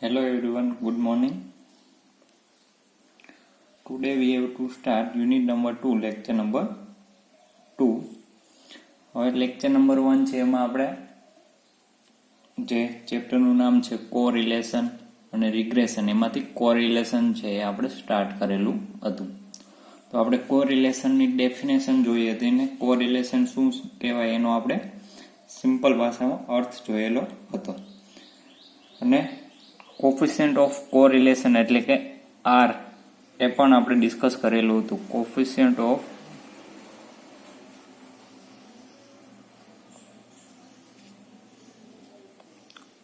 Hello everyone, good morning. Today we have to start unit number 2, lecture number 2. હવે lecture number 1 છે એમાં આપણે જે ચેપ્ટરનું નામ છે કોરિલેશન અને રિગ્રેશન, એમાંથી કોરિલેશન છે એ આપણે સ્ટાર્ટ કરેલું હતું. તો આપણે કોરિલેશનની ડેફિનેશન જોઈ હતી ને કોરિલેશન શું કહેવાય એનો આપણે સિમ્પલ ભાષામાં અર્થ જોયેલો હતો. અને કોફિશિયન્ટ ઓફ કોરિલેશન એટલે કે આર એ પણ આપણે ડિસ્કસ કરેલું હતું. કોફિશિયન્ટ ઓફ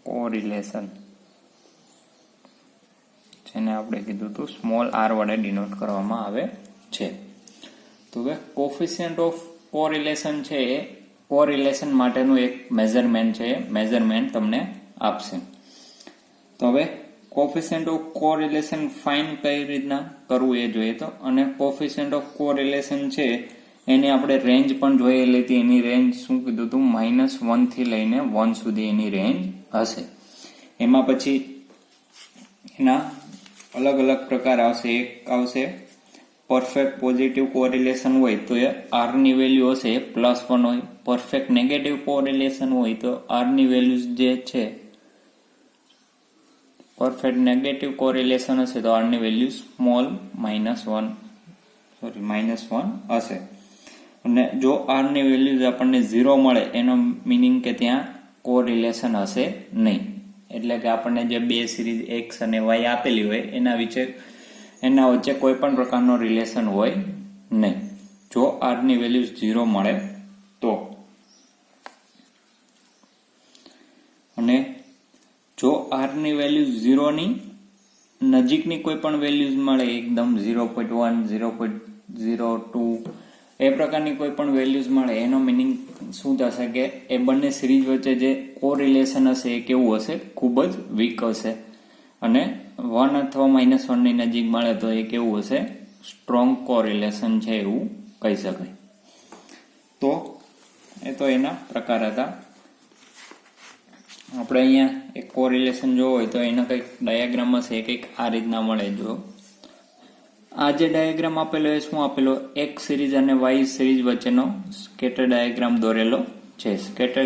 કોરિલેશન જેને આપણે કીધું હતું સ્મોલ આર વડે ડિનોટ કરવામાં આવે છે. તો હવે કોફિશિયન્ટ ઓફ કોરિલેશન છે એ કોરિલેશન માટેનું એક મેઝરમેન્ટ છે, મેઝરમેન્ટ તમને આપશે. તો હવે કોફિશિયન્ટ ઓફ કોરિલેશન ફાઇન કઈ રીતના કરવું એ જોઈએ. તો અને કોફિશિયન્ટ ઓફ કોરિલેશન છે એની આપણે રેન્જ પણ જોયેલી હતી. એની રેન્જ શું કીધું હતું, -1 થી લઈને 1 સુધી એની રેન્જ હશે. એમાં પછી એના અલગ અલગ પ્રકાર આવશે. એક આવશે પરફેક્ટ પોઝિટિવ કોરિલેશન હોય તો એ આર ની વેલ્યુ હશે +1 હોય. પરફેક્ટ નેગેટિવ કોરિલેશન હોય તો આર ની વેલ્યુ જે છે પરફેક્ટ નેગેટિવ કોરિલેશન હશે તો આર ની વેલ્યુ સ્મોલ -1 હશે. અને જો આર ની વેલ્યુ આપણને 0 મળે એનો મીનિંગ કે ત્યાં કોરિલેશન હશે નહીં. એટલે કે આપણને જે બે સિરીઝ એક્સ અને વાય આપેલી હોય એના વચ્ચે કોઈ પણ પ્રકારનો રિલેશન હોય નહીં જો આર ની વેલ્યુ 0 મળે તો. અને જો આર ની વેલ્યુ 0 ની નજીકની કોઈ પણ વેલ્યુઝ મળે, એકદમ 0.1 0.02 એ પ્રકારની કોઈ પણ વેલ્યુઝ મળે એનો મીનિંગ શું થશે કે એ બંને સિરીઝ વચ્ચે જે કોરિલેશન હશે એ કેવું હશે, ખૂબ જ વીક હશે. અને 1 અથવા -1 ની નજીક મળે તો એ કેવું હશે, સ્ટ્રોંગ કોરિલેશન છે એવું કહી શકાય. તો એ તો એના પ્રકાર હતા. આપણે અહીંયા એક કોરિલેશન જોવો હોય તો એનો કંઈક ડાયાગ્રામ હશે, કંઈક આ રીતના મળે. જો આ જે ડાયાગ્રામ આપેલો એ શું આપેલો, એક્સ સિરીઝ અને વાય સિરીઝ વચ્ચેનો સ્કેટર ડાયાગ્રામ દોરેલો છે. સ્કેટર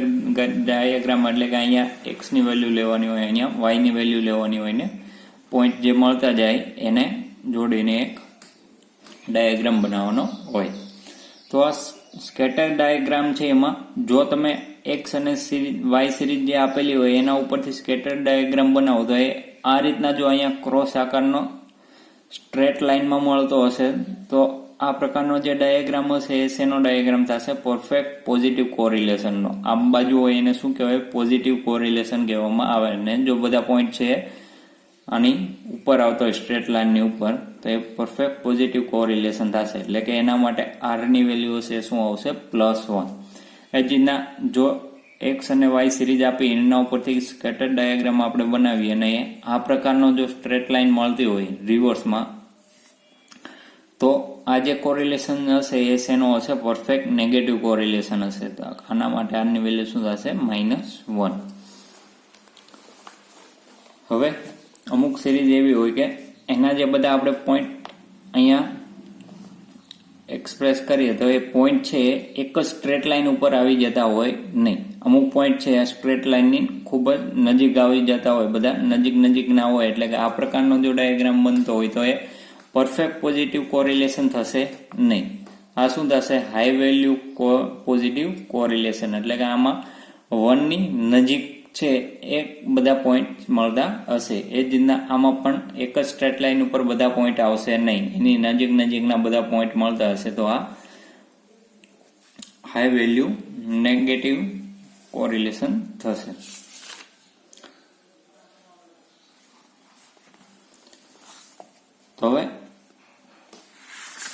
ડાયાગ્રામ એટલે કે અહીંયા એક્સ ની વેલ્યુ લેવાની હોય, અહીંયા વાય ની વેલ્યુ લેવાની હોય ને પોઈન્ટ જે મળતા જાય એને જોડીને એક ડાયાગ્રામ બનાવવાનો હોય. તો આ સ્કેટર ડાયાગ્રામ છે એમાં જો તમે એક્સ અને વાય સિરીઝ જે આપેલી હોય એના ઉપરથી સ્કેટર ડાયાગ્રામ બનાવો તો એ આ રીતના જો અહીંયા ક્રોસ આકારનો સ્ટ્રેટ લાઇનમાં મળતો હશે તો આ પ્રકારનો જે ડાયાગ્રામ હશે એ શેનો ડાયાગ્રામ થશે, પરફેક્ટ પોઝિટિવ કોરિલેશનનો. આમ બાજુ હોય એને શું કહેવાય, પોઝિટિવ કોરિલેશન કહેવામાં આવે. ને જો બધા પોઈન્ટ છે આની ઉપર આવતો હોય સ્ટ્રેટ લાઇનની ઉપર તો એ પરફેક્ટ પોઝિટિવ કોરિલેશન થશે. એટલે કે એના માટે આર ની વેલ્યુ હશે શું આવશે, +1. એ જ રીતના જો એક્સ અને વાય સિરીઝ આપી એના ઉપરથી સ્કેટર ડાયાગ્રામ આપણે બનાવીએ અને આ પ્રકારનો જો સ્ટ્રેટ લાઇન મળતી હોય રિવર્સમાં તો આ જે કોરિલેશન હશે એ શેનો હશે, પરફેક્ટ નેગેટિવ કોરિલેશન હશે. તો આના માટે આરની વેલ્યુ શું થશે, -1. હવે અમુક સિરીઝ એવી હોય કે એના જે બધા આપણે પોઈન્ટ અહીંયા એક્સપ્રેસ કરીએ તો એ પોઈન્ટ છે એક જ સ્ટ્રેટ લાઇન ઉપર આવી જતા હોય નહીં. અમુક પોઈન્ટ છે આ સ્ટ્રેટ લાઇનની ખૂબ જ નજીક આવી જતા હોય, બધા નજીક ના હોય. એટલે કે આ પ્રકારનો જો ડાયાગ્રામ બનતો હોય તો એ પરફેક્ટ પોઝિટિવ કોરિલેશન થશે નહીં. આ શું થશે, હાઈ વેલ્યુ પોઝિટિવ કોરિલેશન. એટલે કે આમાં 1 ની નજીક છે એ બધા પોઈન્ટ મળતા હશે. એ જ રીતના આમાં પણ એક જ સ્ટ્રેટ લાઇન ઉપર બધા પોઈન્ટ આવશે નહીં, એની નજીકના બધા પોઈન્ટ મળતા હશે તો આ હાઈ વેલ્યુ નેગેટિવ કોરિલેશન થશે. તો હવે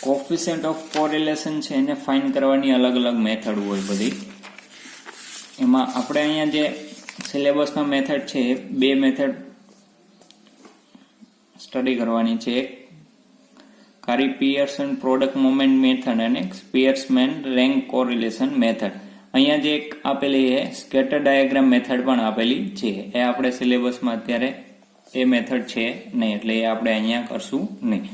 કોફિશિયન્ટ ઓફ કોરિલેશન છે એને ફાઇન્ડ કરવાની અલગ અલગ મેથડ હોય બધી. એમાં આપણે અહીંયા જે સિલેબસમાં મેથડ છે બે મેથડ સ્ટડી કરવાની છે. એક કારી પિયર્સન પ્રોડક્ટ મોમેન્ટ મેથડ અને સ્પિયર્સમેન રેન્ક કોરિલેશન મેથડ. અહીંયા જે એક આપેલી છે સ્કેટર ડાયાગ્રામ મેથડ પણ આપેલી છે, એ આપણે સિલેબસમાં અત્યારે એ મેથડ છે નહીં, એટલે એ આપણે અહીંયા કરશું નહીં.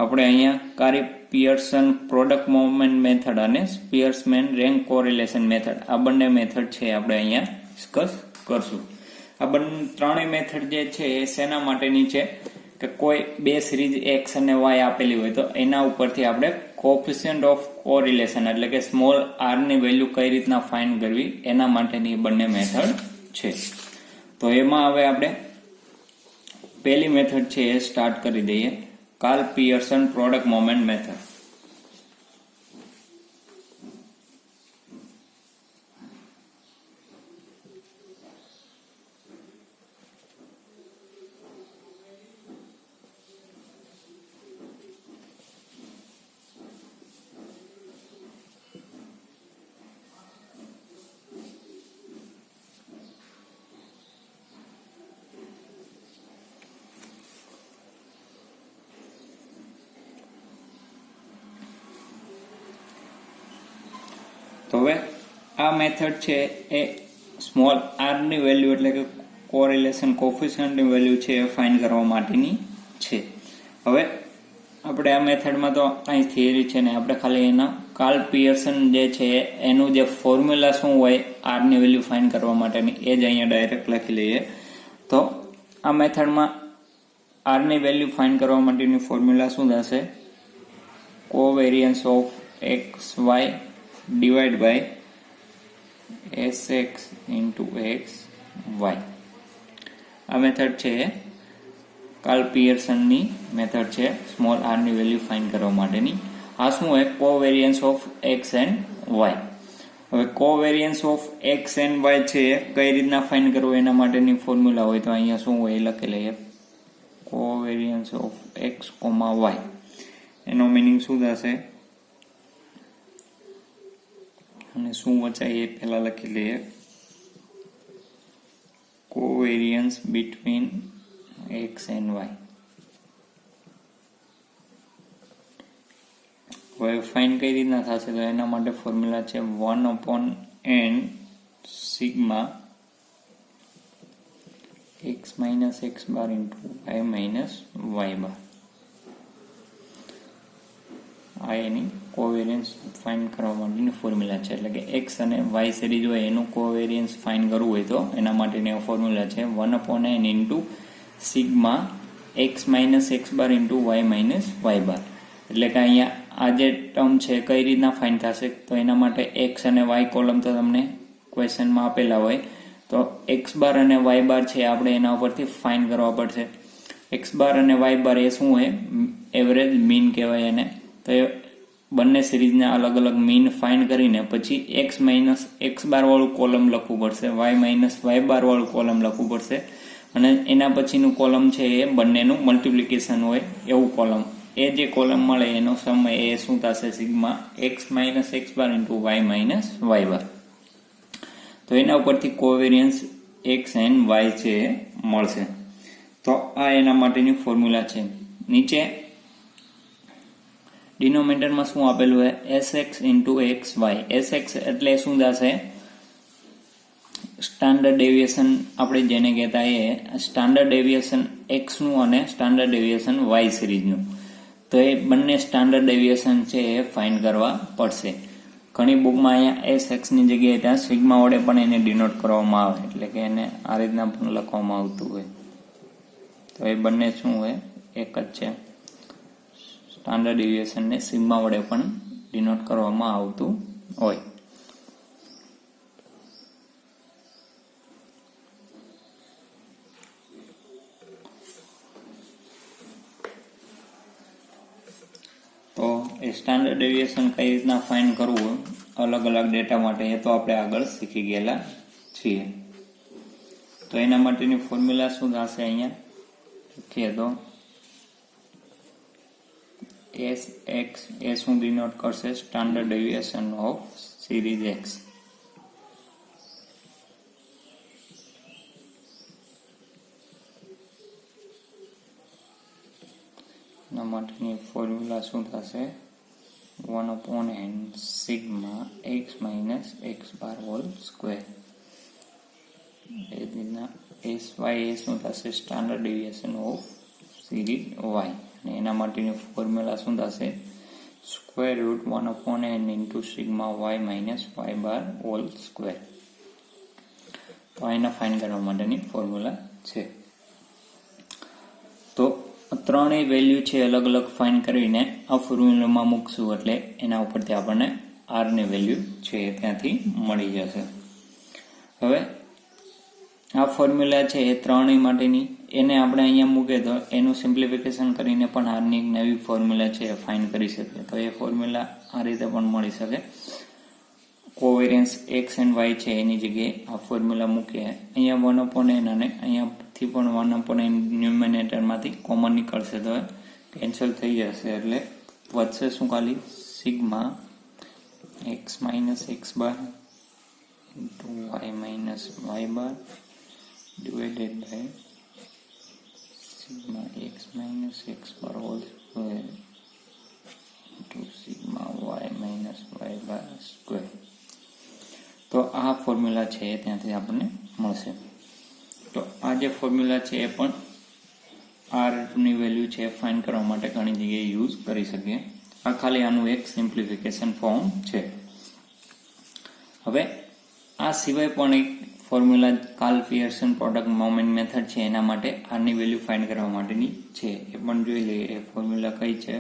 આપણે અહીંયા કાર્ય પિયર્સન પ્રોડક્ટ મોમેન્ટ મેથડ અને સ્પિયર્સમેન રેન્ક કોરિલેશન મેથડ આ બંને મેથડ છે આપણે અહીંયા ડિસ્કસ કરશું. આ ત્રણેય મેથડ જે છે એ શેના માટેની છે કે કોઈ બે સિરીઝ એક્સ અને વાય આપેલી હોય તો એના ઉપરથી આપણે કોફિશિયન્ટ ઓફ કોરિલેશન એટલે કે સ્મોલ આર ની વેલ્યુ કઈ રીતના ફાઇન્ડ કરવી એના માટેની બંને મેથડ છે. તો એમાં હવે આપણે પહેલી મેથડ છે એ સ્ટાર્ટ કરી દઈએ, Karl Pearson product moment method. તો હવે આ મેથડ છે એ સ્મોલ આર ની વેલ્યુ એટલે કે કોરિલેશન કોફિશિયન્ટ ની વેલ્યુ છે એ ફાઇન્ડ કરવા માટેની છે. હવે આપણે આ મેથડમાં તો અહીં થિયરી છે ને, આપણે ખાલી એના કાર્લ પિયર્સન જે છે એનું જે ફોર્મ્યુલા શું હોય આર ની વેલ્યુ ફાઇન્ડ કરવા માટેની એ જ અહીંયા ડાયરેક્ટ લખી લઈએ. તો આ મેથડમાં આર ની વેલ્યુ ફાઇન્ડ કરવા માટેની ફોર્મ્યુલા શું થશે? Covariance of x y divide by sx into x y. આ મેથડ છે કાર્લ પિયર્સનની મેથડ છે સ્મોલ આર ની વેલ્યુ ફાઇન્ડ કરવા માટેની. આ શું હોય? Covariance of x and y. હવે covariance of x and y છે કઈ રીતના ફાઇન્ડ કરવું એના માટેની ફોર્મ્યુલા હોય તો અહીંયા શું હોય એ લખી લઈએ, covariance of x comma Y. એનો મિનિંગ શું થશે અને શું વચાય એ પહેલા લખી લઈએ, covariance between x and y. હવે ફાઇન્ડ કઈ રીતના થશે તો એના માટે ફોર્મ્યુલા છે 1/n sigma x minus x bar into y minus y bar. આ એની કોવેરિયન્સ ફાઇન્ડ કરવા માટેની ફોર્મ્યુલા છે. એટલે કે એક્સ અને વાય સિરીઝ હોય એનું કોવેરિયન્સ ફાઇન્ડ કરવું હોય તો એના માટેની ફોર્મ્યુલા છે 1/n into sigma x minus x bar into y minus y bar. એટલે કે અહીંયા આ જે ટર્મ છે કઈ રીતના ફાઇન્ડ થશે તો એના માટે એક્સ અને વાય કોલમ તો તમને ક્વેશ્ચનમાં આપેલા હોય તો એક્સ બાર અને વાય બાર છે આપણે એના ઉપરથી ફાઇન્ડ કરવા પડશે. એક્સ બાર અને વાય બાર એ શું હોય? એવરેજ મીન કહેવાય એને. તો એ બંને સિરીઝના અલગ અલગ મીન ફાઇન્ડ કરીને પછી એક્સ માઇનસ એક્સ બાર વાળું કોલમ લખવું પડશે, વાય માઇનસ વાય બાર વાળું કોલમ લખવું પડશે અને એના પછીનું કોલમ છે એ બંનેનું મલ્ટિપ્લિકેશન હોય એવું કોલમ. એ જે કોલમ મળે એનો સમય એ શું થશે? Sigma x minus x bar into y minus y bar. તો એના ઉપરથી કોવેરિયન્સ એક્સ એન્ડ વાય છે મળશે. તો આ એના માટેની ફોર્મ્યુલા છે. નીચે ડિનોમિનેટરમાં શું આપેલું હોય? sx into x y. sx એટલે શું થશે? સ્ટાન્ડર્ડ ડેવિએશન આપણે જેને કહેતા એ સ્ટાન્ડર્ડ ડેવિએશન એક્સ નું અને સ્ટાન્ડર્ડ ડેવિએશન વાય સિરીઝનું. તો એ બંને સ્ટાન્ડર્ડ ડેવિએશન છે એ ફાઇન્ડ કરવા પડશે. ઘણી બુકમાં અહીંયા sx ની જગ્યાએ ત્યાં સિગ્મા વડે પણ એને ડિનોટ કરવામાં આવે, એટલે કે એને આ રીતના પણ લખવામાં આવતું હોય. તો એ બંને શું હોય? એક જ છે. સ્ટાન્ડર્ડ ડેવિએશનને સિગ્મા વડે પણ ડિનોટ કરવામાં આવતું હોય. તો એ સ્ટાન્ડર્ડ ડેવિએશન કઈ રીતના ફાઇન્ડ કરવું અલગ અલગ ડેટા માટે એ તો આપણે આગળ શીખી ગયેલા છીએ. તો એના માટેની ફોર્મ્યુલા શું થશે? અહીંયા લખીએ તો sx એ શું ડિનોટ કરશે? Standard deviation of series x. એના માટેની ફોર્મ્યુલા શું થશે? 1/n sigma x minus x bar whole square. એ રીતના એસ વાય એ શું થશે? Standard deviation of series y. અને એના માટેની ફોર્મ્યુલા શું થશે? Square root 1/n into sigma y minus y bar whole square. તો એના ફાઇન કરવા માટેની ફોર્મ્યુલા છે. તો ત્રણેય વેલ્યુ છે અલગ અલગ ફાઇન કરીને આ ફોર્મ્યુલામાં મૂકશું એટલે એના ઉપરથી આપણને આર ની વેલ્યુ છે ત્યાંથી મળી જશે. હવે આ ફોર્મ્યુલા છે એ ત્રણેય માટેની, એને આપણે અહીંયા મૂકે તો એનું સિમ્પ્લિફિકેશન કરીને પણ આરની એક નવી ફોર્મ્યુલા છે એ ફાઇન કરી શકીએ. તો એ ફોર્મ્યુલા આ રીતે પણ મળી શકે. કોવેરિયન્સ એક્સ એન્ડ વાય છે એની જગ્યાએ આ ફોર્મ્યુલા મૂકીએ. અહીંયા 1/n અને અહીંયાથી પણ 1/n ન્યુમિનેટરમાંથી કોમન નીકળશે તો કેન્સલ થઈ જશે એટલે વધશે શું? ખાલી sigma x minus x bar into y minus y bar divided by sigma x minus x bar whole square into sigma y minus y bar square. તો આ ફોર્મ્યુલા છે ત્યાંથી આપણને મળશે. તો આ જે ફોર્મ્યુલા છે એ પણ આર ની વેલ્યુ છે ફાઇન્ડ કરવા માટે ઘણી જગ્યાએ યુઝ કરી શકીએ. આ ખાલી આનું એક સિમ્પ્લિફિકેશન ફોર્મ છે. હવે આ સિવાય પણ એક formula Karl Pearson product moment method છે એના માટે આરની વેલ્યુ ફાઇન્ડ કરવા માટેની છે. એ પણ જોઈ લઈએ એ ફોર્મ્યુલા કઈ છે.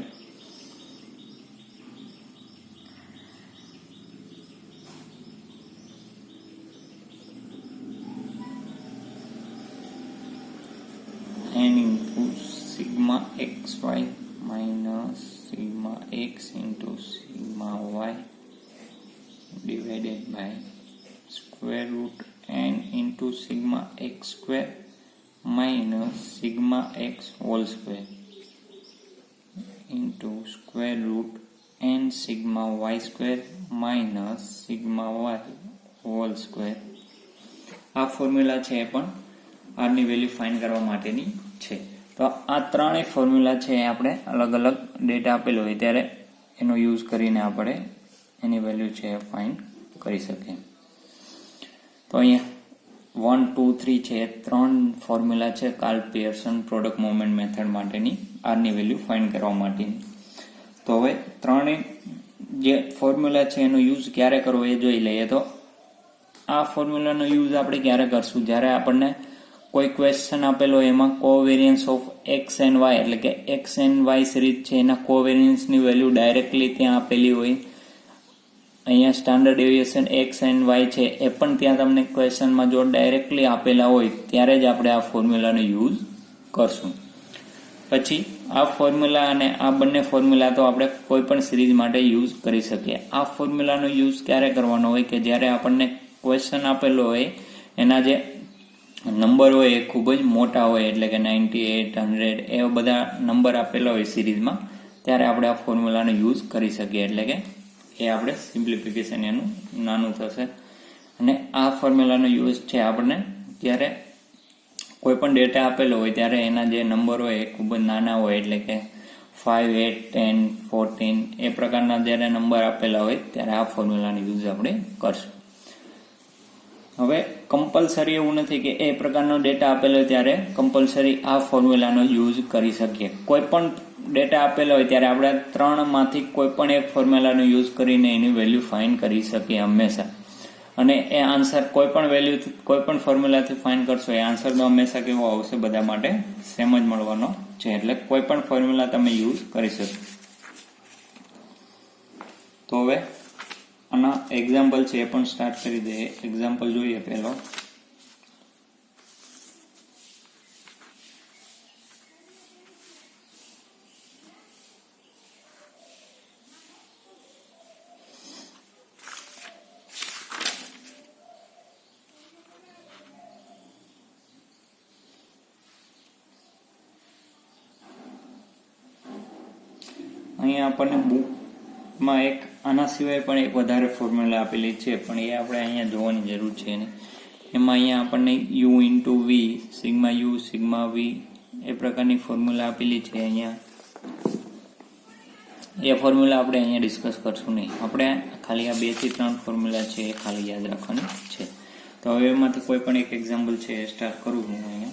n into sigma xy minus sigma x into sigma y divided by square root n into sigma x square minus sigma x whole square into square root n sigma y square minus sigma y whole square. આ formula છે એ પણ R ની value find કરવા માટેની છે. તો આ ત્રણેય ફોર્મ્યુલા છે આપણે અલગ અલગ ડેટા આપેલો હોય ત્યારે એનો યુઝ કરીને આપણે એની વેલ્યુ છે ફાઇન્ડ કરી શકીએ. તો અહીંયા 1, 2, 3 છે ત્રણ ફોર્મ્યુલા છે Karl Pearson product moment method માટેની આરની વેલ્યુ ફાઇન્ડ કરવા માટેની. તો હવે ત્રણેય જે ફોર્મ્યુલા છે એનો યુઝ ક્યારે કરવો એ જોઈ લઈએ. તો આ ફોર્મ્યુલાનો યુઝ આપણે ક્યારે કરશું? જ્યારે આપણને કોઈ ક્વેશ્ચન આપેલો એમાં covariance of x and Y એટલે કે એક્સ એન્ડ વાય સિરીઝ છે એના કોવેરિયન્સની વેલ્યુ ડાયરેક્ટલી ત્યાં આપેલી હોય. અહીંયા standard deviation x and y છે એ પણ ત્યાં તમને ક્વેશ્ચનમાં જો ડાયરેક્ટલી આપેલા હોય ત્યારે જ આપણે આ ફોર્મ્યુલાનો યુઝ કરશું. પછી આ ફોર્મ્યુલા અને આ બંને ફોર્મ્યુલા તો આપણે કોઈ પણ સિરીઝ માટે યુઝ કરી શકીએ. આ ફોર્મ્યુલાનો યુઝ ક્યારે કરવાનો હોય કે જ્યારે આપણને ક્વેશ્ચન આપેલો હોય એના જે નંબર હોય એ ખૂબ જ મોટા હોય એટલે કે 98, 100 એવા બધા નંબર આપેલા હોય સિરીઝમાં ત્યારે આપણે આ ફોર્મ્યુલાનો યુઝ કરી શકીએ. એટલે કે એ આપણે સિમ્પ્લિફિકેશન એનું નાનું થશે. અને આ ફોર્મ્યુલાનો યુઝ છે આપણને જ્યારે કોઈ પણ ડેટા આપેલો હોય ત્યારે એના જે નંબર હોય એ ખૂબ જ નાના હોય એટલે કે 5, 8, 10, 14 એ પ્રકારના જ્યારે નંબર આપેલા હોય ત્યારે આ ફોર્મ્યુલાનો યુઝ આપણે કરશું. હવે કમ્પલસરી એવું નથી કે એ પ્રકારનો ડેટા આપેલો હોય ત્યારે કમ્પલસરી આ ફોર્મ્યુલાનો યુઝ કરી શકીએ. કોઈ પણ ડેટા આપેલો હોય ત્યારે આપણે ત્રણમાંથી કોઈ પણ એક ફોર્મ્યુલાનો યુઝ કરીને એની વેલ્યુ ફાઇન્ડ કરી શકીએ હંમેશા. અને એ આન્સર કોઈ પણ વેલ્યુ કોઈ પણ ફોર્મ્યુલાથી ફાઇન્ડ કરશો એ આન્સર તો હંમેશા કેવો આવશે? બધા માટે સેમ જ મળવાનો છે. એટલે કોઈ પણ ફોર્મ્યુલા તમે યુઝ કરી શકો. તો હવે આના એક્ઝામ્પલ છે એ પણ સ્ટાર્ટ કરી દઈએ. એક્ઝામ્પલ જોઈએ પહેલો. અહીંયા આપણને બુકમાં એક આના સિવાય પણ એક વધારે ફોર્મ્યુલા આપેલી છે પણ એ આપણે અહીંયા જોવાની જરૂર છે નહીં. એમાં અહીંયા આપણને u into v, sigma u, sigma v એ પ્રકારની ફોર્મ્યુલા આપેલી છે. અહીંયા એ ફોર્મ્યુલા આપણે અહીંયા ડિસ્કસ કરશું નહીં. આપણે ખાલી આ 2 થી 3 ફોર્મ્યુલા છે એ ખાલી યાદ રાખવાની છે. તો હવે એમાંથી કોઈ પણ એક એક્ઝામ્પલ છે એ સ્ટાર્ટ કરું હું અહીંયા.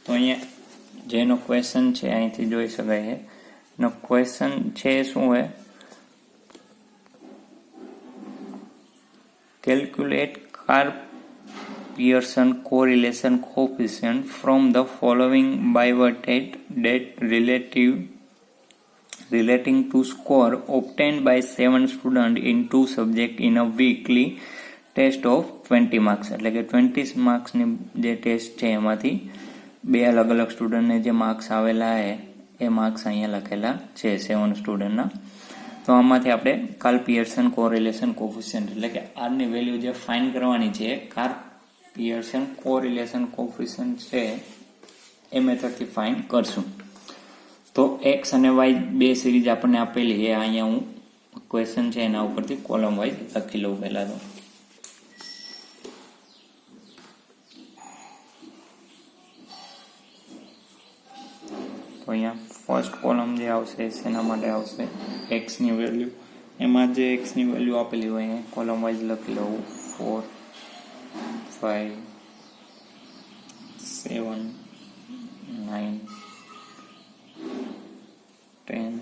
તો અહીંયા જેનો ક્વેશ્ચન છે અહીંથી જોઈ શકાય છે. એનો ક્વેશ્ચન છે શું હોય, calculate Carl-Pearson correlation coefficient from the following biverted data relating to score obtained by 7 students in 2 subjects in a weekly test of 20 marks. એટલે કે 20 માર્ક્સની જે ટેસ્ટ છે એમાંથી બે અલગ અલગ સ્ટુડન્ટને જે માર્ક્સ આવેલા એ માર્ક્સ અહીંયા લખેલા છે 7 સ્ટુડન્ટના. તો આમાંથી આપણે કાર્લ પિયર્સન કોરિલેશન કોફિશિયન્ટ એટલે કે આરની વેલ્યુ જે ફાઇન્ડ કરવાની છે કાર્લ પિયર્સન કોરિલેશન કોફિશિયન્ટ છે એ મેથડથી ફાઇન્ડ કરશું. તો એક્સ અને વાય બે સિરીઝ આપણને આપેલી છે. અહીંયા હું ક્વેશ્ચન છે એના ઉપરથી કોલમ વાઇઝ લખી લઉં પહેલા. તો અહીંયા ફર્સ્ટ કોલમ જે આવશે એના માટે આવશે એક્સની વેલ્યુ. એમાં જે એક્સની વેલ્યુ આપેલી હોય અહીંયા કોલમ વાઇઝ લખી લઉં 4, 5, 7, 9, 10,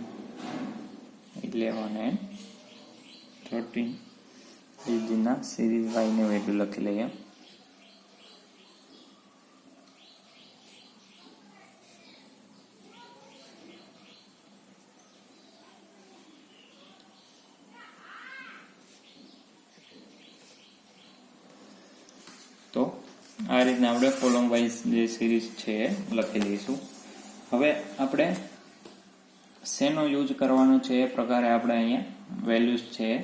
11 and 13 એ રીતના સિરીઝ વાયની વેલ્યુ લખી લઈએ. તો આ રીતના આપણે કોલમ વાઇઝ જે સિરીઝ છે એ લખી દઈશું. હવે આપણે શેનો યુઝ કરવાનો છે એ પ્રકારે આપણે અહીંયા વેલ્યુઝ છે એ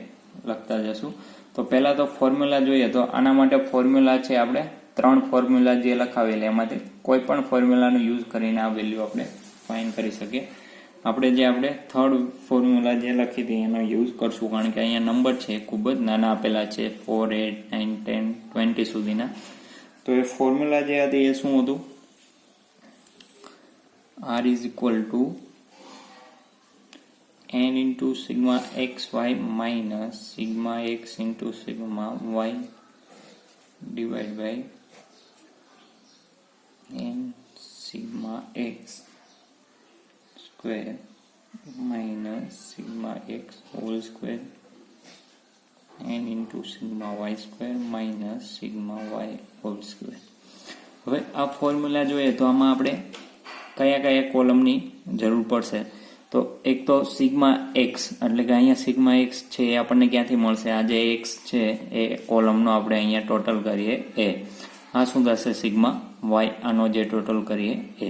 લખતા જશું. તો પહેલા તો ફોર્મ્યુલા જોઈએ. તો આના માટે ફોર્મ્યુલા છે આપણે 3 ફોર્મ્યુલા જે લખાવેલા એમાંથી કોઈ પણ ફોર્મ્યુલાનો યુઝ કરીને આ વેલ્યુ આપણે ફાઇન્ડ કરી શકીએ. આપણે થર્ડ ફોર્મ્યુલા જે લખી હતી એનો યુઝ કરશું, કારણ કે અહીંયા નંબર છે ખૂબ જ નાના આપેલા છે 4, 8, 9, 10, 20 સુધીના. તો એ ફોર્મ્યુલા જે હતી એ શું હતું, R is equal to n into sigma xy minus sigma x into sigma y divided by n sigma x square minus sigma x whole square n into sigma y square minus sigma y whole square. હવે આ formula જોઈએ તો આમાં આપણે કયા કયા કોલમની જરૂર પડશે. તો એક તો સિગ્મા એક્સ એટલે કે અહીંયા સિગ્મા એક્સ છે એ આપણને ક્યાંથી મળશે, આ જે એક્સ છે એ કોલમનો આપણે અહીંયા ટોટલ કરીએ એ. આ શું થશે સિગ્મા વાય, આનો જે ટોટલ કરીએ એ.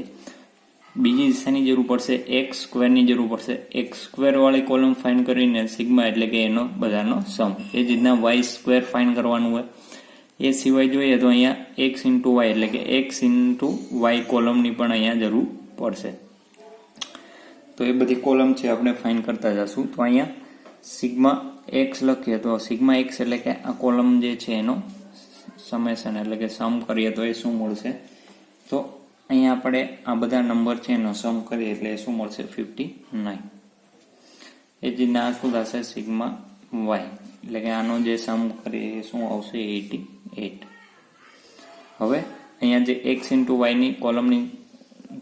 બીજી શેની જરૂર પડશે, એક્સ સ્ક્વેરની જરૂર પડશે. એક્સ સ્ક્વેર વાળી કોલમ ફાઇન્ડ કરીને સિગ્મા એટલે કે એનો બધાનો સમ. એ જ રીતના વાય સ્ક્વેર ફાઇન્ડ કરવાનું હોય. એ સિવાય જોઈએ તો અહીંયા એક્સ ઇન્ટુ વાય એટલે કે એક્સ ઇન્ટુ વાય કોલમની પણ અહીંયા જરૂર પડશે. તો એ બધી કોલમ છે આપણે ફાઇન્ડ કરતા જશું. તો અહીંયા સિગ્મા એક્સ લખીએ તો સિગ્મા એક્સ એટલે કે આ કોલમ જે છે એનો સમેશન એટલે કે સમ કરીએ તો એ શું મળશે, તો અહીંયા આપણે આ બધા નંબર છે એનો સમ કરીએ એટલે એ શું મળશે 59. એ જ રીતના શું થશે સિગ્મા વાય એટલે કે આનો જે સમ કરીએ એ શું આવશે 88. હવે અહીંયા જે એક્સ ઇન્ટુ વાયની કોલમની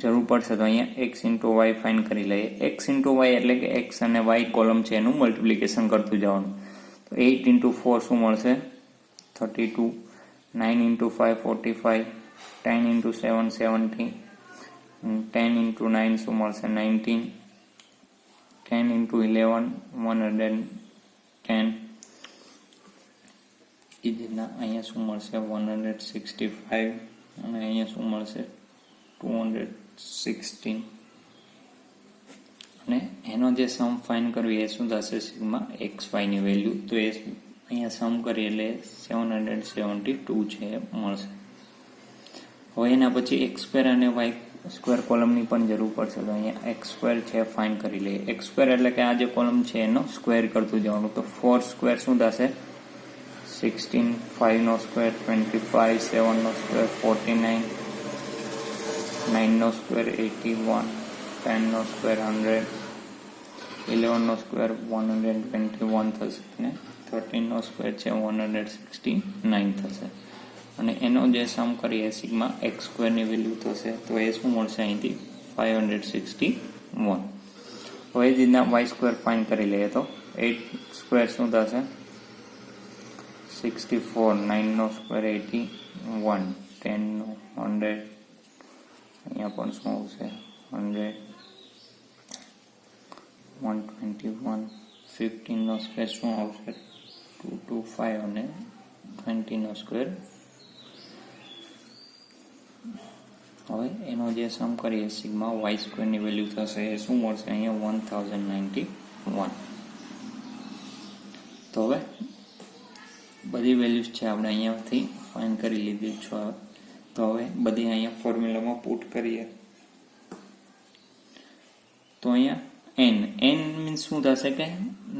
જરૂર પડશે તો અહીંયા એક્સ ઇન્ટુ વાય ફાઇન્ડ કરી લઈએ. એક્સ ઇન્ટુ વાય એટલે કે એક્સ અને વાય કોલમ છે એનું મલ્ટિપ્લિકેશન કરતું જવાનું. તો 8 ઇન્ટુ 4 શું મળશે 32, 9 ઇન્ટુ 5 45, 10 ઇન્ટુ 7 70, 10 ઇન્ટુ 9 શું મળશે 19, 10 ઇન્ટુ 11 110. એ જ રીતના અહીંયા શું મળશે 165 અને અહીંયા શું મળશે 216. અને એનો જે સમ ફાઇન્ડ કરવી એ શું થશે સિગ્મા એક્સ વાયની વેલ્યુ. તો એ અહીંયા સમ કરીએ એટલે 772 છે એ મળશે. હવે એના પછી એક્સ સ્ક્વેર અને વાય સ્ક્વેર કોલમની પણ જરૂર પડશે. તો અહીંયા એક્સ સ્ક્વેર છે ફાઇન્ડ કરી લઈએ. એક્સ સ્ક્વેર એટલે કે આ જે કોલમ છે એનો સ્ક્વેર કરતું જવાનું. તો 4 સ્ક્વેર શું થશે 16, 5 નો સ્ક્વેર 25, 7 નો સ્ક્વેર 49, 9 સ્ક્વેર 81, 10 સ્ક્વેર 100, 11 સ્ક્વેર 121 થશે અને 13 સ્ક્વેર છે 169 થશે. અને એનો જે સમ કરીએ સિગ્મા એક્સ સ્ક્વેરની વેલ્યુ થશે તો એ શું મળશે અહીંથી 561. હવે જ રીતના વાય સ્ક્વેર ફાઇન કરી લઈએ તો 8 સ્ક્વેર શું થશે 64, 9 સ્ક્વેર 81, 10 100, અહીંયા પણ શું આવશે 100, 121, 15 સ્ક્વેર શું આવશે 225 અને 20 સ્ક્વેર. હવે એનો જે સમ કરીએ સિગ્મા વાય સ્ક્વેરની વેલ્યુ થશે એ શું મળશે અહીંયા 1091. તો હવે બધી વેલ્યુઝ છે આપણે અહીંયાથી ફાઇન કરી લીધી છે. તો હવે બધી અહીંયા ફોર્મ્યુલામાં પુટ કરીએ તો અહીંયા n મીન્સ શું થશે કે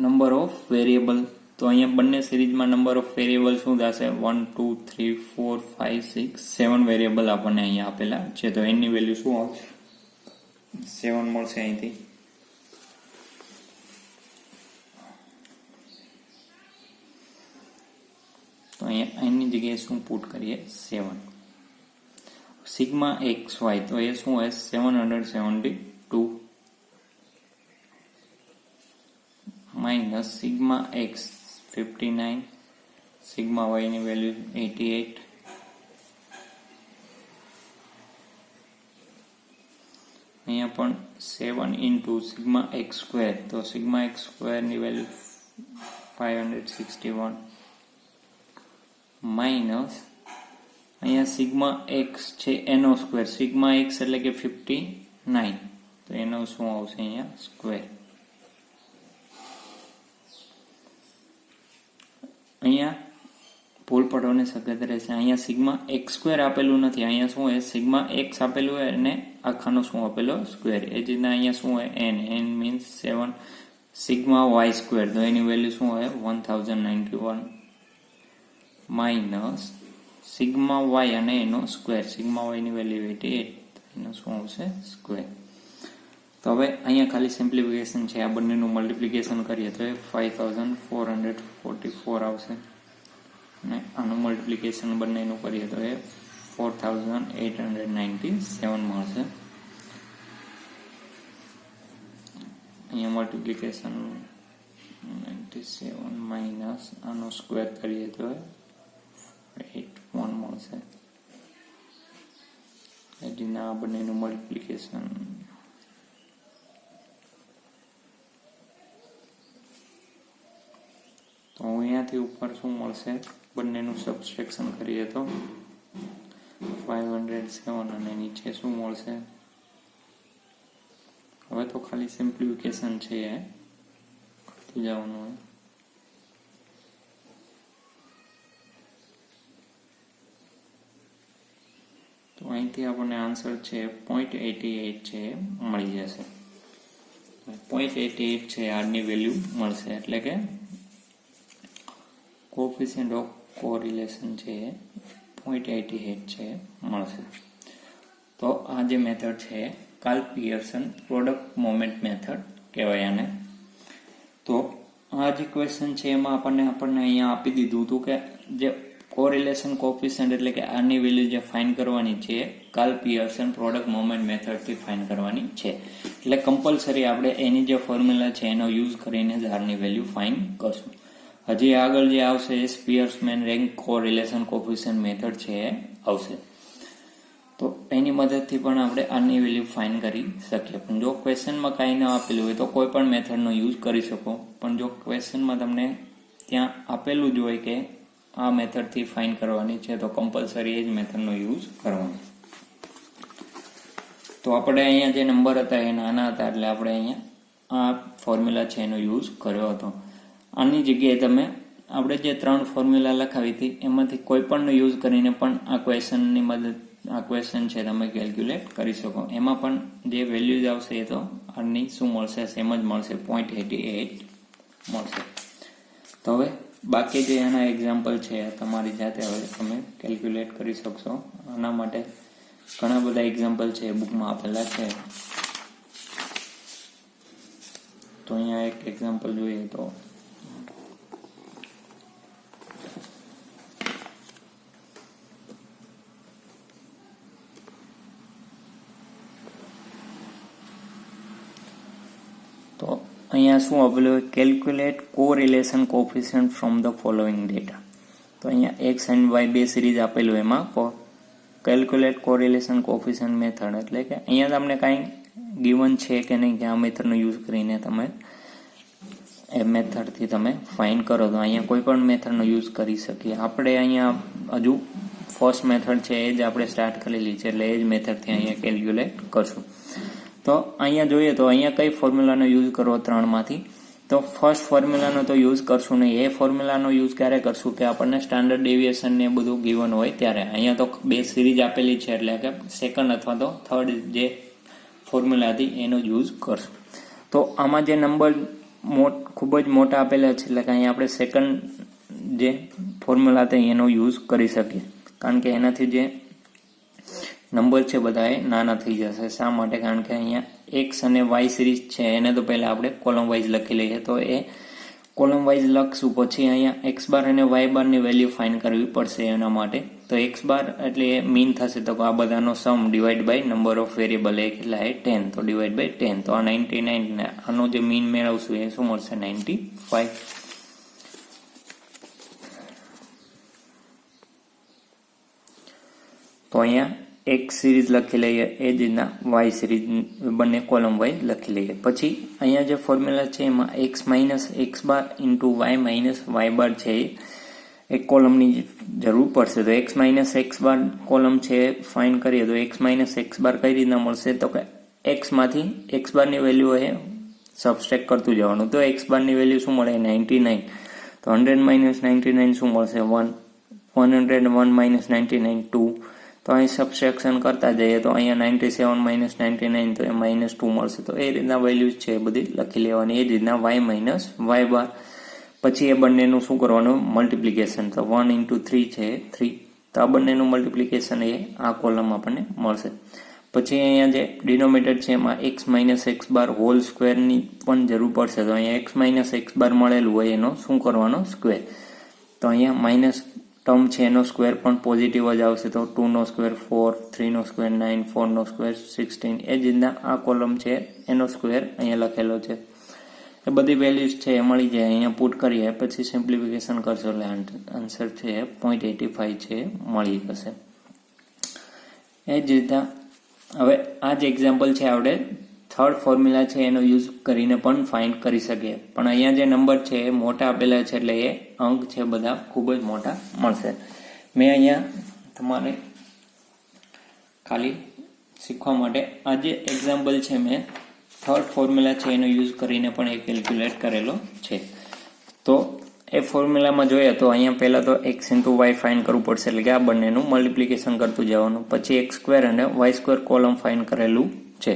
નંબર ઓફ વેરિયેબલ. તો અહીંયા બંને સિરીઝમાં નંબર ઓફ વેરિયેબલ શું થશે 1 2 3 4 5 6 7 વેરિયેબલ આપણને અહીંયા આપેલા છે. તો n ની વેલ્યુ શું આવશે 7 મળશે અહીંથી. તો અહીંયા n ની જગ્યાએ શું પુટ કરીએ 7. સિગ્મા એક્સ વાય તો એ શું હોય 772 minus sigma x 59, sigma y ની વેલ્યુ 88, અહીંયા પણ 7 ઇન્ટુ સિગ્મા એક્સ સ્ક્વેર તો સિગ્મા એક્સ સ્ક્વેરની વેલ્યુ 561 માઇનસ અહીંયા સિગ્મા એક્સ છે એનો સ્ક્વેર સિગ્મા એક્સ એટલે કે 59 તો એનો શું આવશે અહીંયા સ્ક્વેર. અહીંયા ભૂલ પડવાની શક્યતા રહેશે. અહીંયા સિગ્મા એક્સ સ્ક્વેર આપેલું નથી, અહીંયા શું હોય સિગ્મા એક્સ આપેલું હોય અને આખાનો શું આપેલો સ્ક્વેર. એ જ રીતના અહીંયા શું હોય n means 7 sigma y square તો એની વેલ્યુ શું હોય 1091 માઇનસ સિગ્મા વાય અને એનો સ્ક્વેર સિગ્મા વાય ની વેલ્યુ 88 એનો શું આવશે સ્ક્વેર. તો હવે અહીંયા ખાલી સિમ્પ્લિફિકેશન છે, આ બંનેનું મલ્ટિપ્લિકેશન કરીએ તો 5444 આવશે અને આનું મલ્ટિપ્લિકેશન બંનેનું કરીએ તો 4897 મળશે. અહીંયા મલ્ટિપ્લિકેશન 97 માઇનસ આનો સ્ક્વેર કરીએ તો 81 મળશે. એટલે આ બંનેનું મલ્ટિપ્લિકેશન તો અહીંયાથી ઉપર શું મળશે બંનેનું સબસ્ટ્રેક્શન કરીએ તો 507 અને નીચે શું મળશે. હવે તો ખાલી સિમ્પ્લિફિકેશન છે કરતું જવાનું હોય. તો અહીંથી આપણને આન્સર છે 0.88 છે મળી જશે. 0.88 છે આરની વેલ્યુ મળશે એટલે કે કોએફિશિયન્ટ ઓફ કોરિલેશન છે 0.88 છે મળશે. તો આ જે મેથડ છે Karl Pearson product moment method કહેવાય આને. તો આ જે ક્વેશ્ચન છે એમાં આપણને અહીંયા આપી દીધું હતું કે જે કોરિલેશન કોએફિશિયન્ટ એટલે કે આરની વેલ્યુ જે ફાઇન્ડ કરવાની છે કાર્લ પિયર્સન પ્રોડક્ટ મોમેન્ટ મેથડથી ફાઇન્ડ કરવાની છે. એટલે કમ્પલસરી આપણે એની જે ફોર્મ્યુલા છે એનો યુઝ કરીને જ આરની વેલ્યુ ફાઇન્ડ કરશું. હજી આગળ જે આવશે એ સ્પિયર્સમેન રેન્ક કોરિલેશન કોએફિશિયન્ટ મેથડ છે એ આવશે. તો એની મદદથી પણ આપણે આની વેલ્યુ ફાઇન્ડ કરી શકીએ. પણ જો ક્વેશ્ચનમાં કાંઈ ન આપેલું હોય તો કોઈ પણ મેથડનો યુઝ કરી શકો. પણ જો ક્વેશ્ચનમાં તમને ત્યાં આપેલું જ હોય કે આ મેથડથી ફાઇન્ડ કરવાની છે તો કમ્પલસરી એ જ મેથડનો યુઝ કરવાનો. તો આપણે અહીંયા જે નંબર હતા એ નાના હતા એટલે આપણે અહીંયા આ ફોર્મ્યુલા છે એનો યુઝ કર્યો હતો. આની જગ્યાએ તમે આપણે જે 3 ફોર્મ્યુલા લખાવી હતી એમાંથી કોઈ પણનો યુઝ કરીને પણ આ ક્વેશ્ચનની મદદ આ ક્વેશ્ચન છે તમે કેલ્ક્યુલેટ કરી શકો. એમાં પણ જે વેલ્યુઝ આવશે એ તો આની શું મળશે સેમ જ મળશે 0.88 મળશે. તો હવે બાકી જે એના એક્ઝામ્પલ છે તમારી જાતે હવે તમે કેલ્ક્યુલેટ કરી શકશો. આના માટે ઘણા બધા એક્ઝામ્પલ છે બુકમાં આપેલા છે. તો અહીંયા એક એક્ઝામ્પલ જોઈએ તો અહીંયા શું આપેલું, calculate correlation coefficient from the following data. તો અહીંયા એક્સ એન્ડ વાય બે સિરીઝ આપેલું, એમાં કેલ્ક્યુલેટ કોરિલેશન કોફિશિયન્ટ મેથડ એટલે કે અહીંયા તમને કાંઈ ગિવન છે કે નહીં કે આ મેથડનો યુઝ કરીને તમે એ મેથડથી તમે ફાઇન્ડ કરો. તો અહીંયા કોઈ પણ મેથડનો યુઝ કરી શકીએ આપણે. અહીંયા હજુ ફર્સ્ટ મેથડ છે એ જ આપણે સ્ટાર્ટ કરેલી છે એટલે એ જ મેથડથી અહીંયા કેલ્ક્યુલેટ કરશું. તો અહીંયા જોઈએ તો અહીંયા કઈ ફોર્મ્યુલાનો યુઝ કરવો ત્રણમાંથી, તો ફર્સ્ટ ફોર્મ્યુલાનો તો યુઝ કરશું નહીં. એ ફોર્મ્યુલાનો યુઝ ક્યારે કરશું કે આપણને સ્ટાન્ડર્ડ ડેવિએશન ને બધું ગિવન હોય ત્યારે. અહીંયા તો બે સિરીઝ આપેલી છે એટલે કે સેકન્ડ અથવા તો થર્ડ જે ફોર્મ્યુલા હતી એનો યુઝ કરશું. તો આમાં જે નંબર ખૂબ જ મોટા આપેલા છે એટલે કે અહીંયા આપણે સેકન્ડ જે ફોર્મ્યુલા હતા એનો યુઝ કરી શકીએ, કારણ કે એનાથી જે નંબર છે બધા એ નાના થઈ જશે. શા માટે? કારણ કે અહીંયા એક્સ અને વાય સિરીઝ છે એને તો પહેલા આપણે કોલમ વાઇઝ લખી લઈએ. તો એ કોલમ વાઇઝ લખશું, પછી અહીંયા એક્સ બાર અને વાય બારની વેલ્યુ ફાઇન્ડ કરવી પડશે એના માટે. તો એક્સ બાર એટલે એ મીન થશે, તો આ બધાનો sum divide by number of variable એ કેટલા છે 10, તો ડિવાઈડ બાય 10. તો આ 99 ને આનો જે મીન મેળવશું એ શું મળશે 95. તો અહીંયા એક્સ સિરીઝ લખી લઈએ, એ જ રીતના વાય સિરીઝ બંને કોલમ વાઇઝ લખી લઈએ. પછી અહીંયા જે ફોર્મ્યુલા છે એમાં x minus x bar into y minus y bar છે એક કોલમની જરૂર પડશે. તો x minus x bar column છે ફાઇન્ડ કરીએ તો એક્સ માઇનસ એક્સ બાર કઈ રીતના મળશે, તો કે એક્સમાંથી એક્સ બારની વેલ્યુ એ સબસ્ટ્રેક્ટ કરતું જવાનું. તો એક્સ બારની વેલ્યુ શું મળે 99. તો 100 માઇનસ 99 શું મળશે 1. 101 માઇનસ 99 2. તો અહીં સબસ્ટ્રેક્શન કરતા જઈએ તો અહીંયા 97 માઇનસ 99 તો એ -2 મળશે. તો એ રીતના વેલ્યુઝ છે એ બધી લખી લેવાની. એ જ રીતના વાય માઇનસ વાય બાર, પછી એ બંનેનું શું કરવાનું મલ્ટિપ્લિકેશન. તો 1 ઇન્ટુ 3 છે 3. તો આ બંનેનું મલ્ટિપ્લિકેશન એ આ કોલમ આપણને મળશે. પછી અહીંયા જે ડિનોમિનેટર છે એમાં એક્સ માઇનસ એક્સ બાર હોલ સ્ક્વેરની પણ જરૂર પડશે. તો અહીંયા એક્સ માઇનસ એક્સ બાર મળેલું હોય એનો શું કરવાનો સ્ક્વેર. તો અહીંયા માઇનસ ટર્મ છે એનો સ્ક્વેર પણ પોઝિટિવ જ આવશે. તો 2 નો સ્ક્વેર 4, 3 નો સ્ક્વેર 9, 4 નો સ્ક્વેર 16. એ જ રીતના આ કોલમ છે એનો સ્ક્વેર અહીંયા લખેલો છે. એ બધી વેલ્યુઝ છે એ મળી જાય. અહીંયા પુટ કરીએ પછી સિમ્પ્લિફિકેશન કરશો એટલે આન્સર છે 0.85 છે મળી જશે. એ જ રીતના હવે આ જ એક્ઝામ્પલ છે આપણે થર્ડ ફોર્મ્યુલા છે એનો યુઝ કરીને પણ ફાઇન્ડ કરી શકીએ. પણ અહીંયા જે નંબર છે એ મોટા આપેલા છે એટલે એ અંક છે બધા ખૂબ જ મોટા મળશે. મેં અહીંયા તમારે ખાલી શીખવા માટે આ જે એક્ઝામ્પલ છે મેં થર્ડ ફોર્મ્યુલા છે એનો યુઝ કરીને પણ એ કેલ્ક્યુલેટ કરેલો છે. તો એ ફોર્મ્યુલામાં જોઈએ તો અહીંયા પહેલાં તો એક્સ ઇન્ટુ વાય ફાઇન્ડ કરવું પડશે એટલે કે આ બંનેનું મલ્ટિપ્લિકેશન કરતું જવાનું. પછી એક્સ સ્ક્વેર અને વાય સ્ક્વેર કોલમ ફાઇન્ડ કરેલું છે.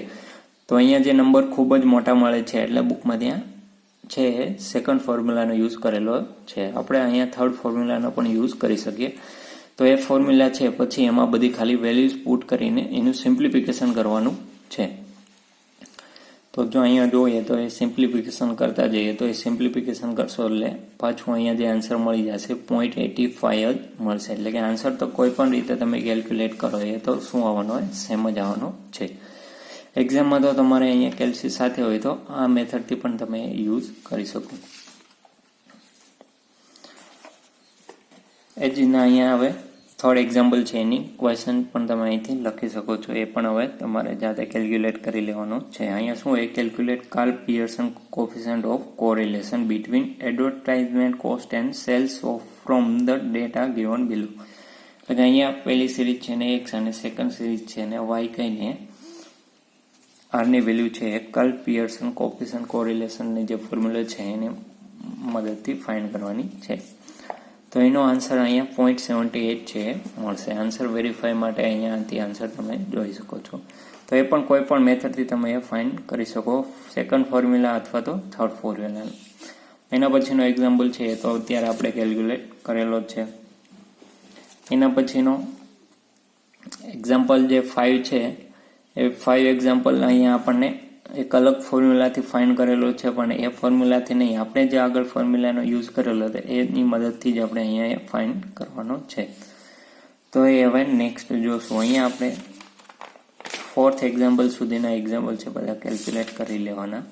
તો અહીંયા જે નંબર ખૂબ જ મોટા મળે છે એટલે બુકમાં ત્યાં છે સેકન્ડ ફોર્મ્યુલાનો યુઝ કરેલો છે. આપણે અહીંયા થર્ડ ફોર્મ્યુલાનો પણ યુઝ કરી શકીએ. તો એ ફોર્મ્યુલા છે પછી એમાં બધી ખાલી વેલ્યુઝ પુટ કરીને એનું સિમ્પ્લિફિકેશન કરવાનું છે. તો જો અહીંયા જોઈએ તો એ સિમ્પ્લિફિકેશન કરતા જઈએ તો એ સિમ્પ્લિફિકેશન કરશો એટલે પાછું અહીંયા જે આન્સર મળી જશે 0.85 જ મળશે. એટલે કે આન્સર તો કોઈ પણ રીતે તમે કેલ્ક્યુલેટ કરો એ તો શું આવવાનો હોય સેમ જ આવવાનો છે. એક્ઝામમાં તો તમારે અહીંયા કેલ્સી સાથે હોય તો આ મેથડથી પણ તમે યુઝ કરી શકો. એ જ રીતના અહીંયા હવે થર્ડ એક્ઝામ્પલ છે એની ક્વેશ્ચન પણ તમે અહીંથી લખી શકો છો. એ પણ હવે તમારે જાતે કેલ્ક્યુલેટ કરી લેવાનો છે. અહીંયા શું હોય calculate Karl Pearson coefficient of correlation between advertisement cost and sales of from the data given below. એટલે કે અહીંયા પહેલી સિરીઝ છે ને એક્સ અને સેકન્ડ સિરીઝ છે ને વાય કહીને આરની વેલ્યુ છે કાર્લ પિયર્સન કોફિશિયન્ટ કોરિલેશનની જે ફોર્મ્યુલા છે એની મદદથી ફાઇન્ડ કરવાની છે. તો એનો આન્સર અહીંયા 0.78 છે મળશે. આન્સર વેરીફાઈ માટે અહીંયાથી આન્સર તમે જોઈ શકો છો. તો એ પણ કોઈ પણ મેથડથી તમે એ ફાઇન્ડ કરી શકો, સેકન્ડ ફોર્મ્યુલા અથવા તો થર્ડ ફોર્મ્યુલા. એના પછીનો એક્ઝામ્પલ છે તો અત્યારે આપણે કેલ્ક્યુલેટ કરેલો જ છે. એના પછીનો એક્ઝામ્પલ જે 5 છે એ 5 એક્ઝામ્પલ અહીંયા આપણને એક અલગ ફોર્મ્યુલાથી ફાઇન્ડ કરેલો છે, પણ એ ફોર્મ્યુલાથી નહીં, આપણે જે આગળ ફોર્મ્યુલાનો યુઝ કરેલો હતો એની મદદથી જ આપણે અહીંયા ફાઇન્ડ કરવાનો છે. તો એ હવે નેક્સ્ટ જોશું. અહીંયા આપણે 4th એક્ઝામ્પલ સુધીના એક્ઝામ્પલ છે બધા કેલ્ક્યુલેટ કરી લેવાના.